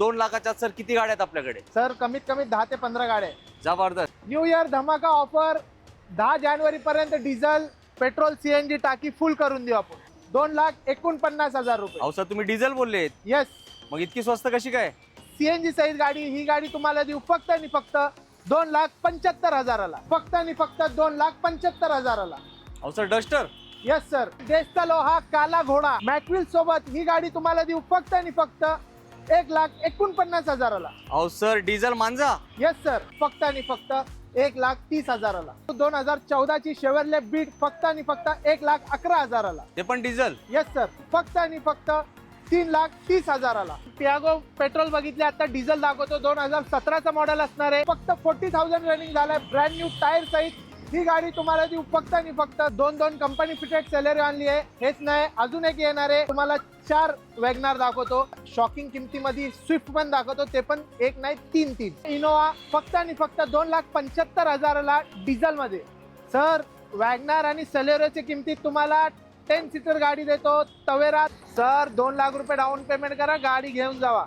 2 लाखाच्या सर किती गाड्या आहेत आपल्याकडे? सर कमीत कमी 10 ते 15 गाड्या आहेत. जबरदस्त. न्यू इयर धमाका ऑफर 10 जानेवारी पर्यंत डिझेल पेट्रोल सीएनजी टाकी फुल करून देऊ आपण. 2,49,000 रुपये. अहो सर तुम्ही डिझेल बोललेत, येस. मग इतकी स्वस्त कशी काय? सीएनजी सहित गाडी, ही गाडी तुम्हाला देऊ फक्त आणि फक्त 2,75,000ला. फक्त आणि फक्त 2,75,000ला. अहो सर डस्टर. Yes sir. देशचा लोहा काला घोडा मॅकविल सोबत ही गाडी तुम्हाला देऊ फक्त आणि फक्त 1,49,000ला. अहो सर डिझेल मांजा. Yes sir. फक्त आणि फक्त 1,30,000ला. 2014 ची शेवरले बीट फक्त आणि फक्त 1,11,000ला. ते पण डिझेल. Yes sir. फक्त आणि फक्त 3,30,000ला. टियागो पेट्रोल बघितले, आता डिझेल दाखवतो. 2017चा मॉडेल असणार आहे. फक्त 40,000 रनिंग झालाय. ब्रँड न्यू टायर सहित ही गाडी तुम्हाला देऊ फक्त आणि फक्त. दोन कंपनी फिटेड सेलेरिओ आणली आहे. हेच नाही, अजून एक येणार आहे. तुम्हाला 4 वॅगनार दाखवतो. शॉकिंग किमतीमध्ये स्विफ्ट पण दाखवतो, ते पण एक नाही 3. इनोवा फक्त आणि फक्त 2,75,000ला डिझेल मध्ये. सर वॅगनार आणि सेलेरिओच्या किमतीत तुम्हाला 10 सीटर गाडी देतो. तवेरा. सर 2 लाख रुपये डाऊन पेमेंट करा, गाडी घेऊन जावा.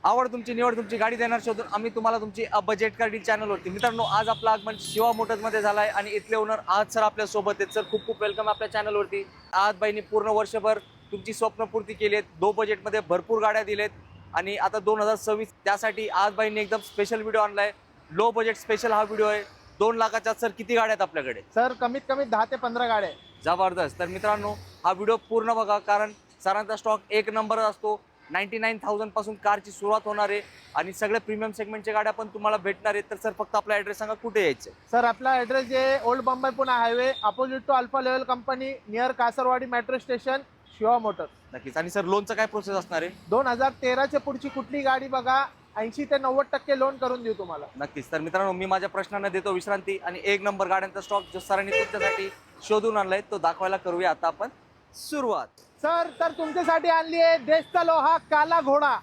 आवड तुमची, निवड तुमची, गाडी देणार शोधून आम्ही तुम्हाला तुमची बजेट कार डील चॅनलवरती. मित्रांनो आज आपलं आगमन शिवा मोटर्समध्ये झालं आहे आणि इथले ओनर आज सर आपल्या सोबत आहेत. सर खूप खूप वेलकम आपल्या चॅनलवरती. आज बाईंनी पूर्ण वर्षभर तुमची स्वप्नपूर्ती केली आहेत. लो बजेटमध्ये भरपूर गाड्या दिलेत आणि आता 2026 त्यासाठी आज बाईंनी एकदम स्पेशल व्हिडिओ आणलाय. लो बजेट स्पेशल हा व्हिडिओ आहे. 2 लाखाच्या सर किती गाड्या आहेत आपल्याकडे? सर कमीत कमी 10 ते 15 गाड्या आहेत. जबरदस्त. तर मित्रांनो हा व्हिडिओ पूर्ण बघा, कारण सरांचा स्टॉक एक नंबर असतो. 99,000 पासून कारची सुरुवात होणार आहे आणि सगळे प्रीमियम सेगमेंटच्या गाड्या पण तुम्हाला भेटणार आहेत. तर सर फक्त आपला ॲड्रेस सांगा, कुठे यायचं? सर आपला ॲड्रेस जे old Bombay Pune highway opposite to alpha level company near Kasarwadi metro station, Shiva motors. नक्कीच. आणि सर लोनचं काय प्रोसेस असणार आहे? 2013च्या पुढची कुठली गाडी बघा, 80 ते 90% लोन करून देऊ तुम्हाला. नक्कीच. तर मित्रांनो मी माझ्या प्रश्नांना देतो विश्रांती आणि एक नंबर गाड्यांचा स्टॉक जो सरांनी तुमच्यासाठी शोधून आणलाय तो दाखवायला करूया आता आपण सुरुवात. सर तर तुमच्यासाठी आणली आहे देशचा लोहा काला घोडा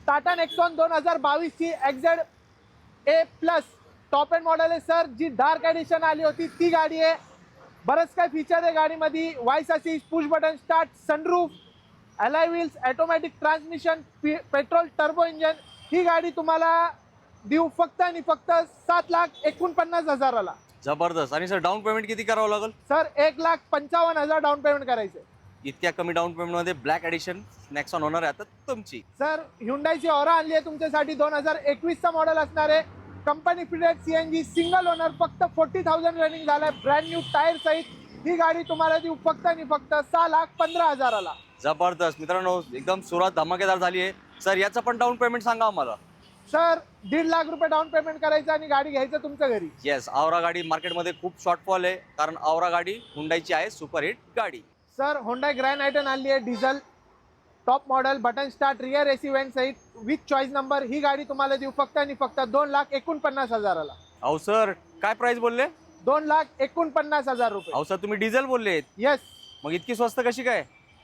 टाटा नेक्सॉन 2022 ची XZ टॉप एंड मॉडेल आहे सर. जी डार्क एडिशन आली होती ती गाडी आहे. बरंच काय फीचर आहे गाडीमध्ये. Voice assist, push button start, sunroof, alloy wheels, automatic transmission, petrol turbo engine. ही गाडी तुम्हाला देऊ फक्त आणि फक्त 7,49,000ला. जबरदस्त. आणि सर डाऊन पेमेंट किती करावं लागेल? सर 1,55,000 डाऊन पेमेंट करायचं. इतक्या कमी डाऊन पेमेंट मध्ये ब्लॅक एडिशन नेक्सॉन होणार आहे आता तुमची. सर ह्युंडाईची ऑरा आणली आहे तुमच्यासाठी. 2021चा मॉडेल असणार आहे. Company fitted CNG single owner. फक्त 40,000 रनिंग झालाय. ब्रँड न्यू टायर सहित ही गाडी तुम्हाला देऊ फक्त आणि फक्त 6,15,000ला. जबरदस्त. मित्रांनो एकदम सुरुवात धमाकेदार झाली आहे. सर याचं पण डाऊन पेमेंट सांगा आम्हाला. सर 1.5 लाख रुपये डाऊन पेमेंट करायचं आणि गाडी घ्यायचं तुमच्या घरी. येस. आवरा गाडी मार्केटमध्ये खूप शॉर्टफॉल आहे, कारण आवरा गाडी हुंडाईची आहे, सुपरहिट गाडी. सर होंडा ग्रँड आयटन आणली आहे diesel top model, button start, rear AC vent सहित विथ चॉईस नंबर. ही गाडी तुम्हाला देऊ फक्त आणि फक्त 2,49,000ला. अहो सर काय प्राइस बोलले? 2,49,000 रुपये. अहो सर तुम्ही डिझेल बोललेत, येस. मग इतकी स्वस्त कशी काय?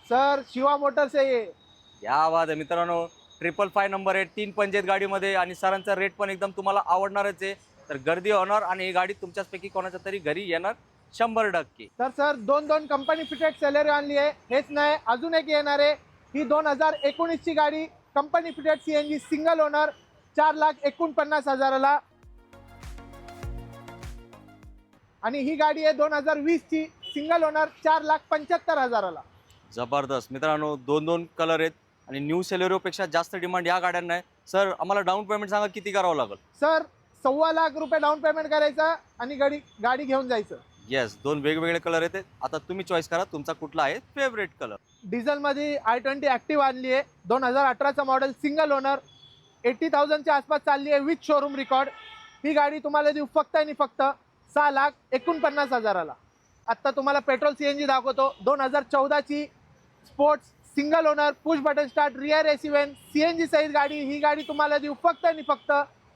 सर शिवा मोटर्स आहे हे. या बात आहे मित्रांनो. 555 नंबर आहे, 3 पंच गाडीमध्ये आणि सरांचा रेट पण एकदम तुम्हाला आवडणारच आहे. तर गर्दी होणार आणि ही गाडी तुमच्याचपैकी कोणाच्या तरी घरी येणार 100%. तर सर 2 कंपनी फिटेड सेलेरिओ आणली आहे. हेच नाही, अजून एक येणार आहे. ही 2019 ची गाडी company fitted CNG single owner 4,49,000ला. आणि ही गाडी आहे 2020 ची सिंगल ओनर 4,75,000ला. जबरदस्त. मित्रांनो 2 कलर आहेत आणि न्यू सेलेरिओ पेक्षा जास्त डिमांड या गाड्यांना आहे. सर आम्हाला डाऊन पेमेंट सांगा किती करावं लागेल? सर 1.25 लाख रुपये डाऊन पेमेंट करायचा आणि गाडी घेऊन जायचं. येस. 2 वेगवेगळे कलर आहेत. आता तुम्ही चॉईस करा तुमचा कुठला आहे फेवरेट कलर. डिझेल मध्ये i20 ऍक्टिव्ह आणली आहे. 2018चा मॉडेल सिंगल ओनर 80,000च्या आसपास चालली आहे विथ शोरूम रेकॉर्ड. ही गाडी तुम्हाला देऊ फक्त आणि फक्त 6,49,000ला. आत्ता तुम्हाला पेट्रोल सीएनजी दाखवतो. 2014 ची sports single owner, push button start, rear AC vent, CNG सहित गाडी. ही गाडी तुम्हाला देऊ फक्त आणि फक्त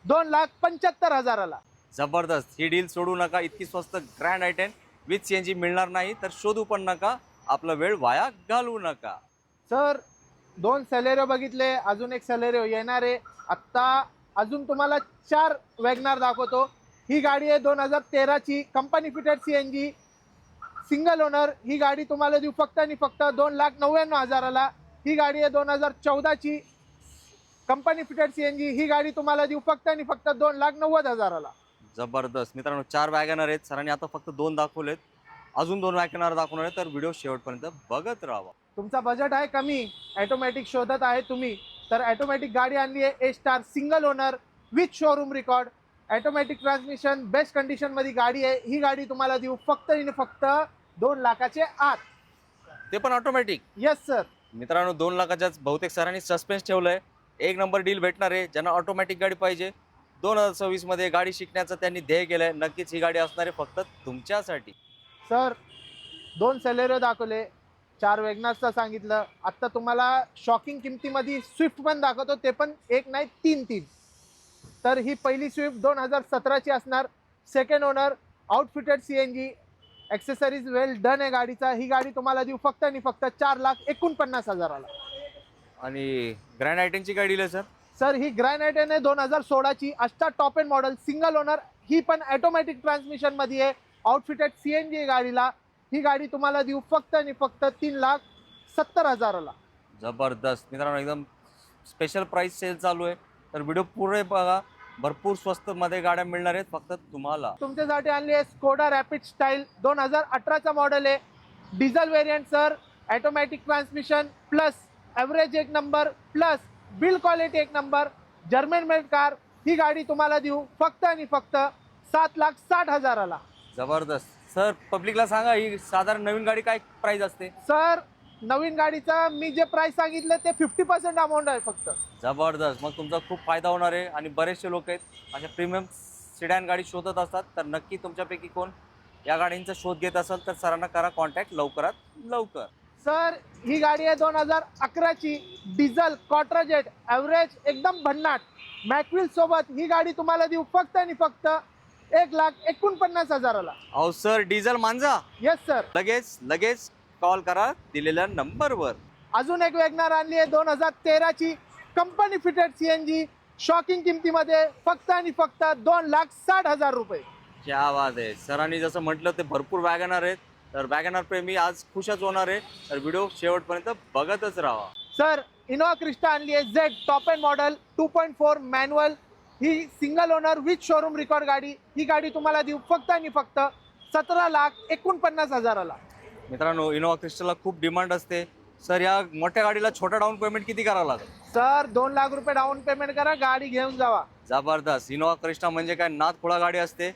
2,75,000ला. जबरदस्त. ही डील सोडू नका. इतकी स्वस्त ग्रँड आयटेन विथ सीएनजी मिळणार नाही, तर शोधू पण नका. आपला वेळ वाया घालवू नका. सर 2 सेलेरिओ बघितले, अजून एक सेलेरिओ येणार आहे. आत्ता अजून तुम्हाला 4 वॅगनार दाखवतो. ही गाडी आहे 2013 ची company fitted CNG single owner ही गाडी तुम्हाला देऊ फक्त आणि फक्त 2,99,000ला. ही गाडी आहे 2014ची कंपनी फिटेड सीएनजी. ही गाडी तुम्हाला देऊ फक्त आणि फक्त 2,90,000ला. जबरदस्त मित्रांनो, 4 वॅगनर आहेत. सरांनी आता फक्त 2 दाखवलेत, अजून 2 वॅगनर दाखवणार आहेत. तर व्हिडिओ शेवटपर्यंत बघत राहा. तुमचा बजेट आहे कमी, ऑटोमॅटिक शोधत आहे तुम्ही, तर ऑटोमॅटिक गाडी आणली आहे A star single owner with showroom record, automatic transmission, best condition मध्ये गाडी आहे. ही गाडी तुम्हाला देऊ फक्त आणि फक्त 2 लाखाचे आत. ते पण ऑटोमॅटिक. Yes sir. मित्रांनो, 2 लाखाच्याच बहुतेक सरांनी सस्पेन्स ठेवलंय. एक नंबर डील भेटणार आहे. ज्यांना ऑटोमॅटिक गाडी पाहिजे, 2026 मध्ये गाडी शिकण्याचं त्यांनी ध्येय केलंय. नक्कीच ही गाडी असणार आहे फक्त तुमच्यासाठी. सर 2 सेलेरो दाखवले, 4 वेगनार्सचा सांगितलं. आता तुम्हाला शॉकिंग किमतीमध्ये स्विफ्ट पण दाखवतो, ते पण एक नाही 3. तर ही पहिली स्विफ्ट 2017ची असणार, second owner, outfitted CNG, accessories well done आहे गाडीचा. ही गाडी तुम्हाला देऊ फक्त आणि फक्त 4,49,000ला. आणि ग्रँड आयटेनची गाडी आहे सर. सर ही ग्रँड आयटेन आहे 2016ची, अष्टा top end model single owner. ही पण ऑटोमॅटिक ट्रान्समिशन मध्ये आहे, आउटफिटेड सीएनजी गाडीला. ही गाडी तुम्हाला देऊ फक्त आणि फक्त 3,70,000ला. जबरदस्त मित्रांनो, एकदम स्पेशल प्राइस सेल चालू आहे. तर व्हिडिओ पुरे बघा, भरपूर स्वस्त मध्ये गाड्या मिळणार आहेत फक्त तुम्हाला. तुमच्यासाठी आणली आहे स्कोडा रॅपिड स्टाईल 2018चा मॉडेल आहे, diesel variant sir, automatic transmission plus average एक नंबर प्लस बिल्ड क्वालिटी एक नंबर, जर्मन मेड कार. ही गाडी तुम्हाला देऊ फक्त आणि फक्त 7,60,000ला. जबरदस्त सर, पब्लिकला सांगा ही साधारण नवीन गाडी काय प्राइस असते. सर नवीन गाडीचा मी जे प्राइस सांगितलं ते 50% अमाऊंट आहे फक्त. जबरदस्त, मग तुमचा खूप फायदा होणार आहे. आणि बरेचसे लोक आहेत अशा प्रीमियम सिडॅन गाडी शोधत असतात, तर नक्की तुमच्यापैकी कोण या गाड्यांचा शोध घेत असेल तर सरांना करा कॉन्टॅक्ट लवकरात लवकर. सर ही गाडी आहे 2011ची, डिझेल क्वाड्राजेट, ॲव्हरेज एकदम भन्नाट, मॅकविल सोबत. ही गाडी तुम्हाला देऊ फक्त आणि फक्त 1,49,000ला. अहो सर, डिझेल मांजा. Yes sir. लगेच कॉल करा दिलेल्या नंबरवर. अजून एक वॅगनार आणली आहे 2013ची कंपनी फिटेड सीएनजी, शॉकिंग किमतीमध्ये फक्त आणि फक्त 2,60,000 रुपये. क्या बात आहे. सरांनी जसं म्हटलं ते भरपूर वॅगनर आहेत, तर वॅगनर प्रेमी आज खुशच होणार आहे. तर व्हिडिओ शेवटपर्यंत बघतच राहा. सर इनोवा क्रिस्टा आणली आहे Z top end model 2.4 manual. He single owner with showroom record गाडी. ही गाडी तुम्हाला देऊ फक्त आणि फक्त 17,49,000ला. मित्रांनो, इनोवा क्रिस्टाला खूप डिमांड असते. सर या मोठ्या गाडीला छोटा डाऊन पेमेंट किती करावं लागेल. सर 2 लाख रुपये डाऊन पेमेंट करा, गाडी घेऊन जावा. जबरदस्त. इनोवा क्रिस्टा म्हणजे काय नादखुळा गाडी असते.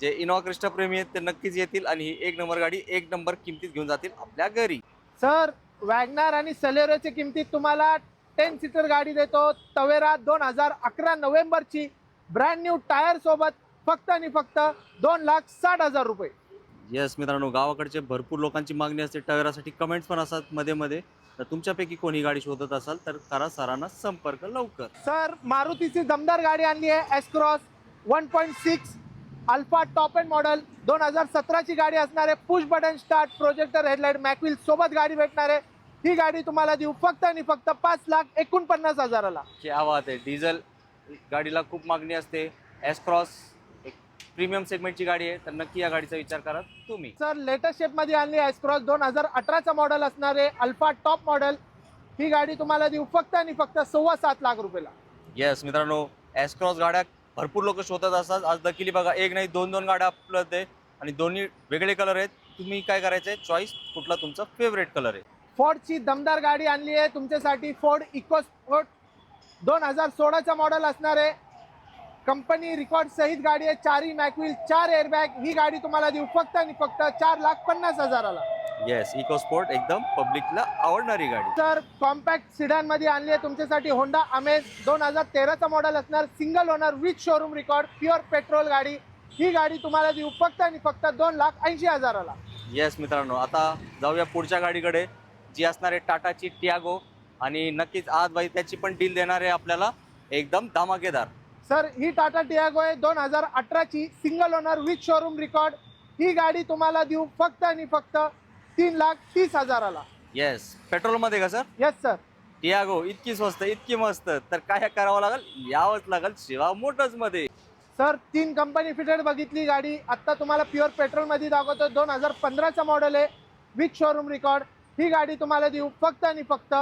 जे इनोवा क्रिस्टा प्रेमी आहेत ते नक्कीच येतील आणि ही एक नंबर गाडी एक नंबर किमतीत घेऊन जातील आपल्या घरी. सर वॅगनार आणि सलेरोच्या किमतीत तुम्हाला 10 सीटर गाडी देतो. तवेरा 2011 नोव्हेंबरची ब्रँड न्यू टायर सोबत फक्त आणि फक्त 2,60,000 रुपये. येस मित्रांनो, गावाकडचे भरपूर लोकांची मागणी असते टवेरासाठी. कमेंट्स पण असतात मध्ये मध्ये. तर तुमच्यापैकी कोणी गाडी शोधत असाल तर करा सरांना संपर्क लवकर. सर मारुतीची दमदार गाडी आणली आहे S Cross 1.6 Alpha top end model 2017ची गाडी असणार आहे. Push button start, projector headlight, mag wheel सोबत गाडी भेटणार आहे. ही गाडी तुम्हाला देऊ फक्त आणि फक्त 5,49,000ला. क्या बात आहे. डिझेल गाडीला खूप मागणी असते. एस क्रॉस एक प्रीमियम सेगमेंटची गाडी आहे, तर नक्की या गाडीचा विचार करा तुम्ही. सर लेटेस्ट शेप मध्ये आणली एस क्रॉस 2018चा मॉडेल असणार आहे, अल्फा टॉप मॉडेल. ही गाडी तुम्हाला देऊ फक्त आणि फक्त 7.25 लाख रुपयाला. येस मित्रांनो, एस क्रॉस गाड्या भरपूर लोक शोधत असतात. आज दखिली बघा, एक नाही 2 गाड्या उपलब्ध आहे आणि दोन्ही वेगळे कलर आहेत. तुम्ही काय करायचं आहे, चॉईस कुठला तुमचा फेवरेट कलर आहे. फोर्डची दमदार गाडी आणली आहे तुमच्यासाठी, फोर्ड इकोस्पोर्ट 2016चा मॉडेल असणार आहे. कंपनी रिकॉर्ड सहित गाडी आहे, 4 मॅकविल, 4 एअरबॅग. ही गाडी तुम्हाला देऊ फक्त आणि फक्त 4,50,000ला. येस, इको स्पोर्ट एकदम पब्लिकला आवडणारी गाडी. सर कॉम्पॅक्ट सिडॅन मध्ये आणली आहे तुमच्यासाठी होंडा अमेज 2013चा मॉडेल असणार, single owner with showroom record, pure petrol गाडी. ही गाडी तुम्हाला देऊ फक्त आणि फक्त 2,80,000ला. येस मित्रांनो, आता जाऊया पुढच्या गाडीकडे, जी असणार आहे टाटाची टियागो. आणि नक्कीच आज बाई त्याची पण डील देणार आहे आपल्याला एकदम धमाकेदार. सर ही टाटा टियागो आहे 2018ची, single owner with showroom record. ही गाडी तुम्हाला देऊ फक्त आणि फक्त 3,30,000ला. येस, पेट्रोल मध्ये का सर. Yes sir. टियागो इतकी स्वस्त, इतकी मस्त, तर काय करावं लागेल, यावंच लागेल शिवा मोटर्स मध्ये. सर 3 कंपनी फिटेड बघितली गाडी. आता तुम्हाला प्युअर पेट्रोलमध्ये दाखवतो. 2015चा मॉडेल आहे विथ शोरूम रेकॉर्ड. ही गाडी तुम्हाला देऊ फक्त आणि फक्त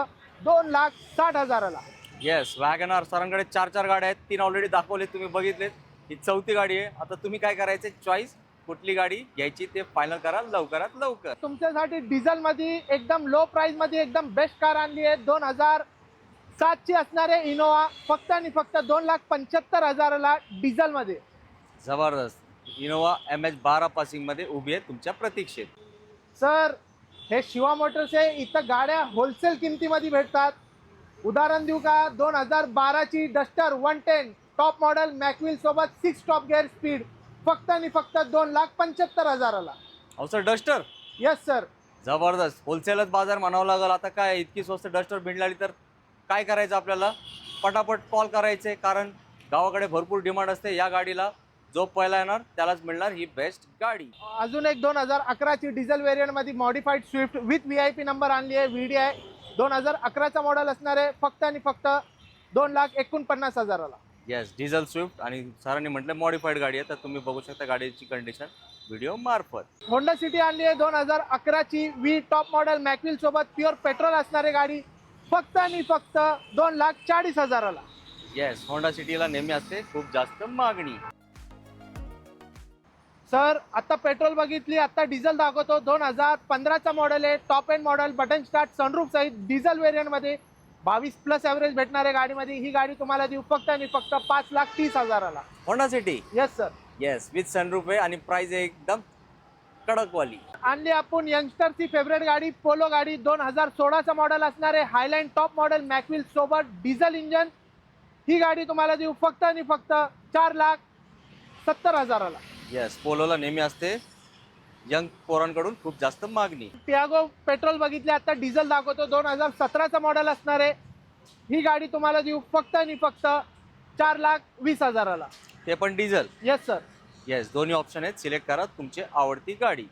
2,60,000ला. येस, वॅगनार सरांकडे 4 गाड्या आहेत. 3 ऑलरेडी दाखवले, तुम्ही बघितलेत. ही 4थी गाडी आहे. आता तुम्ही काय करायचे, चॉईस कुठली गाडी घ्यायची ते फायनल करा लवकरात लवकर. तुमच्यासाठी डिझेलमध्ये एकदम लो प्राइसमध्ये एकदम बेस्ट कार आणली आहे. 2007ची असणारे इनोवा फक्त आणि फक्त 2,75,000ला डिझेलमध्ये. जबरदस्त. इनोवा MH12 पासिंगमध्ये उभी आहे तुमच्या प्रतीक्षेत. सर हे शिवा मोटर्स आहे. इथं गाड्या होलसेल किमतीमध्ये भेटतात. उदाहरण देऊ का, 2012ची डस्टर 110 टॉप मॉडेल मॅकविल सोबत 6 टॉप गिअर स्पीड फक्त आणि फक्त 2,75,000ला. अहो सर, डस्टर. Yes sir. जबरदस्त. होलसेलच बाजार म्हणावं लागेल. आता काय इतकी स्वस्त डस्टर मिळाली तर काय करायचं आपल्याला, पटापट कॉल करायचे, कारण गावाकडे भरपूर डिमांड असते या गाडीला. जो पहिला येणार त्यालाच मिळणार ही बेस्ट गाडी. अजून एक 2011ची डिझेल व्हेरियंटमध्ये modified Swift with VIP number आणली आहे. VDI 2011चा मॉडेल असणार आहे फक्त आणि फक्त 2,49,000ला. येस, डिझेल स्विफ्ट आणि सरांनी म्हटलं मॉडिफाईड गाडी आहे, तर तुम्ही बघू शकता गाडीची कंडिशन व्हिडिओ मार्फत. होंडा सिटी आणली आहे 2011ची V टॉप मॉडेल मॅकविल सोबत प्युअर पेट्रोल असणारी गाडी फक्त आणि फक्त 2,40,000ला. येस, होंडा सिटीला नेहमी असते खूप जास्त मागणी. सर आता पेट्रोल बघितली, आता डिझेल दाखवतो. 2015चा मॉडेल आहे, top end model, button start, sunroof सहित डिझेल व्हेरियंटमध्ये 22+ ॲव्हरेज भेटणारे गाडीमध्ये. ही गाडी तुम्हाला देऊ फक्त आणि फक्त 5,30,000ला. Honda City. Yes sir. Yes, with sunroof आहे आणि प्राइस आहे एकदम कडकवाली. आणली आपण यंगस्टरची फेवरेट गाडी, पोलो गाडी. 2016चा मॉडेल असणारे हायलाईन टॉप मॉडेल मॅकविल सोबत डिझेल इंजन. ही गाडी तुम्हाला देऊ फक्त आणि फक्त 4,70,000ला. येस, पोलोला नेहमी असते यंग पोरांकडून खूप जास्त मागणी. टियागो पेट्रोल बघितले, आता डिझेल दाखवतो. 2017चा मॉडेल असणार आहे. ही गाडी तुम्हाला देऊ फक्त आणि फक्त 4,20,000ला. ते पण डिझेल. Yes sir. येस, दोन्ही ऑप्शन आहेत, सिलेक्ट करा तुमची आवडती गाडी.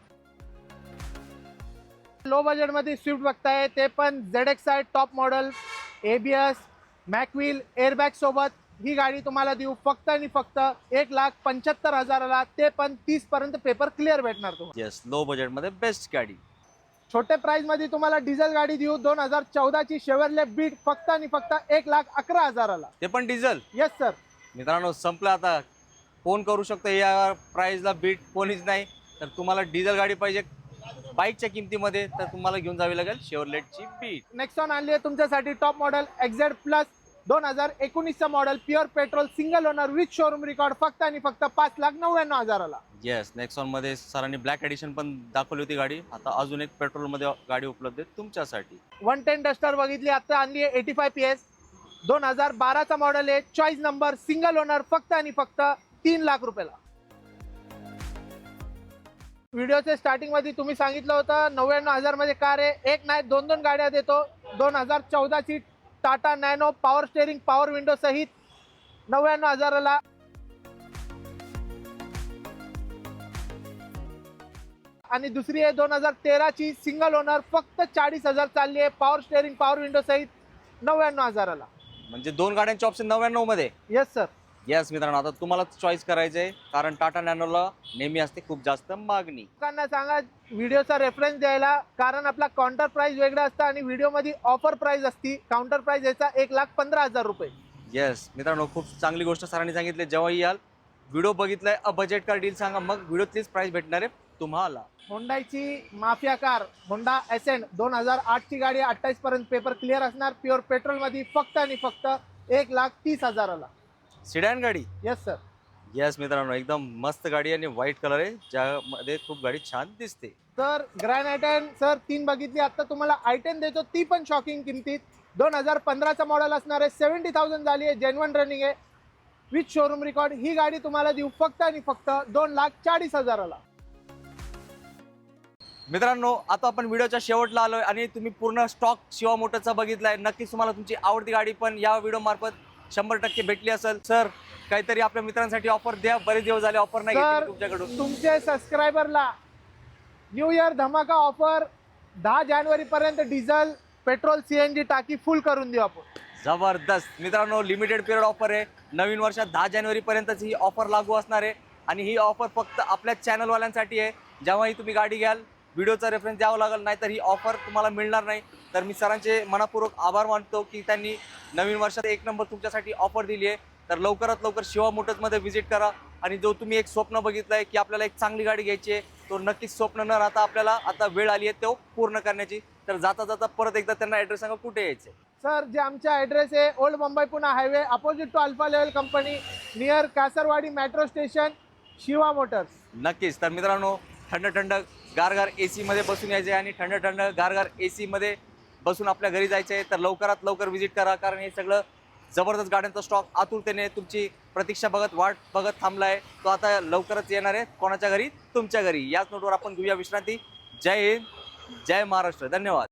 लो बजेटमध्ये स्विफ्ट बघताय, ते पण ZXi top model, ABS, mag wheel, airbag सोबत. ही गाडी तुम्हाला देऊ फक्त आणि फक्त 1,75,000ला. ते पण 30 पर्यंत पेपर क्लिअर भेटणार तुम्हाला. येस, लो बजेटमध्ये बेस्ट गाडी. छोटे प्राइस मध्ये तुम्हाला डिझेल गाडी देऊ. 2014ची शेवरले बीट फक्त आणि फक्त 1,11,000ला. ते पण डिझेल. Yes sir. मित्रांनो, संपलं आता. फोन करू शकतो या प्राइसला, बीट कोणीच नाही. तर तुम्हाला डिझेल गाडी पाहिजे बाईकच्या किमतीमध्ये, तर तुम्हाला घेऊन जावी लागेल शेवरलेटची बीट. नेक्सॉन आणली आहे तुमच्यासाठी टॉप मॉडेल XZ प्लस 2019चा model pure petrol single owner with showroom record फक्त आणि फक्त 5,99,000ला. येस, नेक्सॉन मध्ये सरांनी ब्लॅक एडिशन पण दाखवली होती गाडी. आता अजून एक पेट्रोल मध्ये गाडी उपलब्ध आहे तुमच्यासाठी. 110 डस्टर बघितली, आता आणली आहे 85 PS. 2012चा मॉडेल आहे, चॉईस नंबर, सिंगल ओनर फक्त आणि फक्त 3,00,000 रुपयाला. व्हिडिओच्या स्टार्टिंग मध्ये तुम्ही सांगितलं होतं 99,000 मध्ये कार आहे. एक नाही, 2 गाड्या देतो. 2014ची Tata Nano power steering power window सहित 99,000ला. आणि दुसरी आहे 2013ची सिंगल ओनर फक्त 40,000 चालली आहे, पॉवर स्टेअरिंग पॉवर विंडो सहित 99,000ला. म्हणजे 2 गाड्यांचे ऑप्शन 99 मध्ये. Yes sir. येस मित्रांनो, आता तुम्हाला चॉईस करायचं आहे, कारण टाटा नॅनोला नेहमी असते खूप जास्त मागणी. लोकांना सांगा व्हिडिओचा रेफरन्स द्यायला, कारण आपला काउंटर प्राइस वेगळा असतं आणि व्हिडिओमध्ये ऑफर प्राइस असती. काउंटर प्राइस याचा 1,15,000 रुपये. येस मित्रांनो, खूप चांगली गोष्ट सरांनी सांगितली. जेव्हाही याल, व्हिडिओ बघितलाय, बजेट कार डील सांगा, मग व्हिडिओतलीच प्राइस भेटणार आहे तुम्हाला. होंडाची माफिया कार होंडा एसेंट 2008ची गाडी, 28 पर्यंत पेपर क्लिअर असणार. प्युअर पेट्रोल मध्ये फक्त आणि फक्त 1,30,000ला. सिडॅन गाडी. Yes sir. येस मित्रांनो, एकदम मस्त गाडी आणि व्हाईट कलर आहे, ज्यामध्ये खूप गाडी छान दिसते. तर ग्रँड आयटेन सर 3 बघितली, आता तुम्हाला I10 देतो, ती पण शॉकिंग किमतीत. 2015चा मॉडेल असणार आहे, 70,000 झाली आहे, जेन्युइन रनिंग आहे विथ शोरूम रेकॉर्ड. ही गाडी तुम्हाला देऊ फक्त आणि फक्त 2,40,000ला. मित्रांनो, आता आपण व्हिडिओच्या शेवटला आलोय आणि तुम्ही पूर्ण स्टॉक शिवा मोटरचा बघितलाय. नक्कीच तुम्हाला तुमची आवडती गाडी पण या व्हिडिओ मार्फत 100% भेटली असेल. सर, काहीतरी आपल्या मित्रांसाठी ऑफर द्या. बरेच दिवस झाले ऑफर नाही घेतली तुमच्याकडून. तुमच्या सबस्क्रायबरला न्यू इयर धमाका ऑफर 10 जानेवारी पर्यंत डिझेल पेट्रोल CNG टाकी फुल करून देऊ आपण. जबरदस्त मित्रांनो, लिमिटेड पिरियड ऑफर आहे. नवीन वर्षात 10 जानेवारीपर्यंतच ही ऑफर लागू असणार आहे आणि ही ऑफर फक्त आपल्या चॅनलवाल्यांसाठी आहे. जेव्हाही तुम्ही गाडी घ्याल व्हिडिओचा रेफरन्स द्यावा लागेल, नाहीतर ही ऑफर तुम्हाला मिळणार नाही. तर मी सरांचे मनापूर्वक आभार मानतो की त्यांनी नवीन वर्षात एक नंबर तुमच्यासाठी ऑफर दिली आहे. तर लवकरात लवकर शिवा मोटर्समध्ये व्हिजिट करा आणि जो तुम्ही एक स्वप्न बघितलं आहे की आपल्याला एक चांगली गाडी घ्यायची आहे, तो नक्कीच स्वप्न न राहता आपल्याला आता वेळ आली आहे तो पूर्ण करण्याची. तर जाता जाता परत एकदा त्यांना ॲड्रेस सांगा कुठे यायचं. सर जे आमचा ॲड्रेस आहे old Mumbai Pune highway opposite to alpha level company near Kasarwadi metro station Shiva motors. नक्कीच. तर मित्रांनो थंड थंड गारगार AC मध्ये बसून यायचे आणि थंड थंड गारगार AC मध्ये बसून आपल्या घरी जायचं आहे. तर लवकरात लवकर व्हिजिट करा, कारण हे सगळं जबरदस्त गाड्यांचा स्टॉक आतुरतेने तुमची प्रतीक्षा बघत वाट बघत थांबला आहे. तो आता लवकरच येणार आहे. कोणाच्या घरी? तुमच्या घरी. याच नोटवर आपण घेऊया विश्रांती. जय हिंद, जय महाराष्ट्र. धन्यवाद.